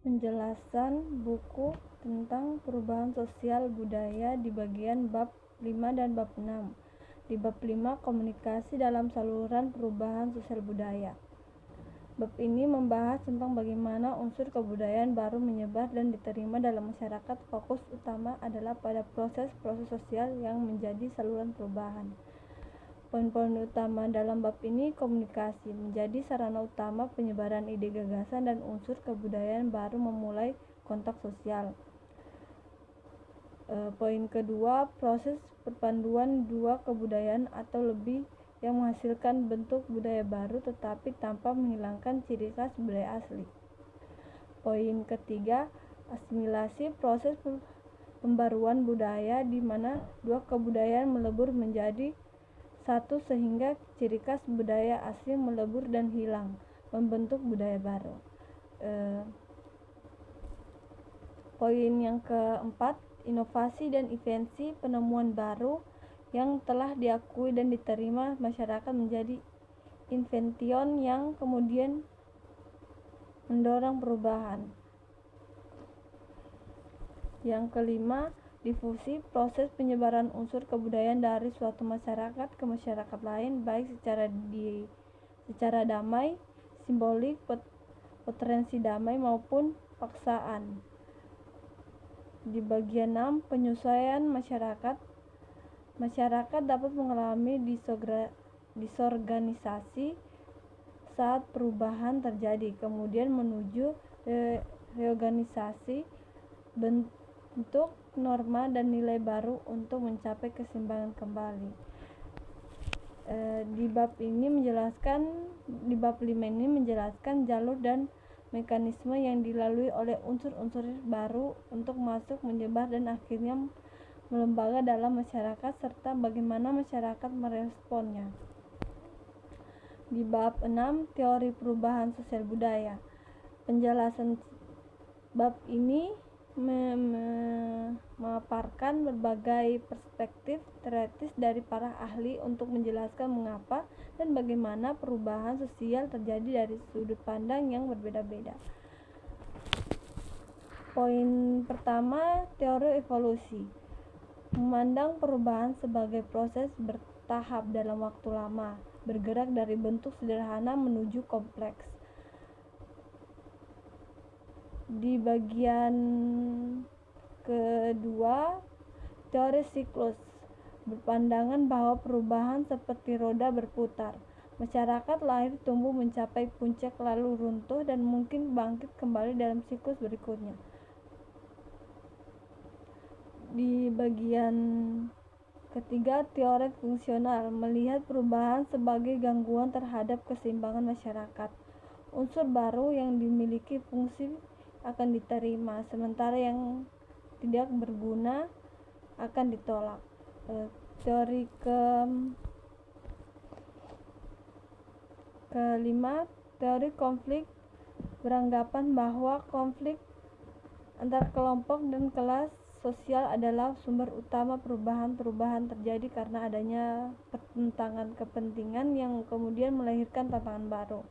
Penjelasan buku tentang perubahan sosial budaya di bagian bab 5 dan bab 6. Di bab 5, komunikasi dalam saluran perubahan sosial budaya. Bab ini membahas tentang bagaimana unsur kebudayaan baru menyebar dan diterima dalam masyarakat. Fokus utama adalah pada proses-proses sosial yang menjadi saluran perubahan. Poin-poin utama dalam bab ini: komunikasi menjadi sarana utama penyebaran ide, gagasan, dan unsur kebudayaan baru memulai kontak sosial. Poin kedua, proses perpaduan dua kebudayaan atau lebih yang menghasilkan bentuk budaya baru tetapi tanpa menghilangkan ciri khas budaya asli. Poin ketiga, asimilasi, proses pembaruan budaya di mana dua kebudayaan melebur menjadi satu sehingga ciri khas budaya asli melebur dan hilang, membentuk budaya baru. Poin yang keempat, inovasi dan invensi, penemuan baru yang telah diakui dan diterima masyarakat menjadi invention yang kemudian mendorong perubahan. Yang kelima, difusi, proses penyebaran unsur kebudayaan dari suatu masyarakat ke masyarakat lain, baik secara damai, simbolik, potensi damai maupun paksaan. Di bagian 6, penyesuaian masyarakat. Masyarakat dapat mengalami disorganisasi saat perubahan terjadi, kemudian menuju reorganisasi, bentuk norma dan nilai baru untuk mencapai keseimbangan kembali. Di bab 5 ini menjelaskan jalur dan mekanisme yang dilalui oleh unsur-unsur baru untuk masuk, menyebar, dan akhirnya melembaga dalam masyarakat, serta bagaimana masyarakat meresponnya. Di bab 6, teori perubahan sosial budaya. Penjelasan bab ini memaparkan berbagai perspektif teoritis dari para ahli untuk menjelaskan mengapa dan bagaimana perubahan sosial terjadi dari sudut pandang yang berbeda-beda. Poin pertama, teori evolusi. Memandang perubahan sebagai proses bertahap dalam waktu lama, bergerak dari bentuk sederhana menuju kompleks. Di bagian kedua, teori siklus, berpandangan bahwa perubahan seperti roda berputar. Masyarakat lahir, tumbuh, mencapai puncak, lalu runtuh, dan mungkin bangkit kembali dalam siklus berikutnya. Di bagian ketiga, teori fungsional, melihat perubahan sebagai gangguan terhadap keseimbangan masyarakat. Unsur baru yang dimiliki fungsi akan diterima, sementara yang tidak berguna akan ditolak. Teori kelima, teori konflik, beranggapan bahwa konflik antar kelompok dan kelas sosial adalah sumber utama perubahan terjadi karena adanya pertentangan kepentingan yang kemudian melahirkan tantangan baru.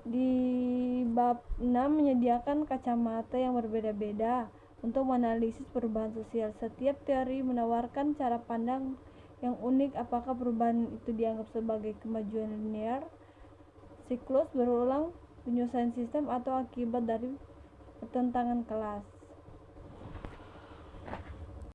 Di bab 6 menyediakan kacamata yang berbeda-beda untuk menganalisis perubahan sosial. Setiap teori menawarkan cara pandang yang unik. Apakah perubahan itu dianggap sebagai kemajuan linear, siklus berulang, penyelesaian sistem, atau akibat dari pertentangan kelas?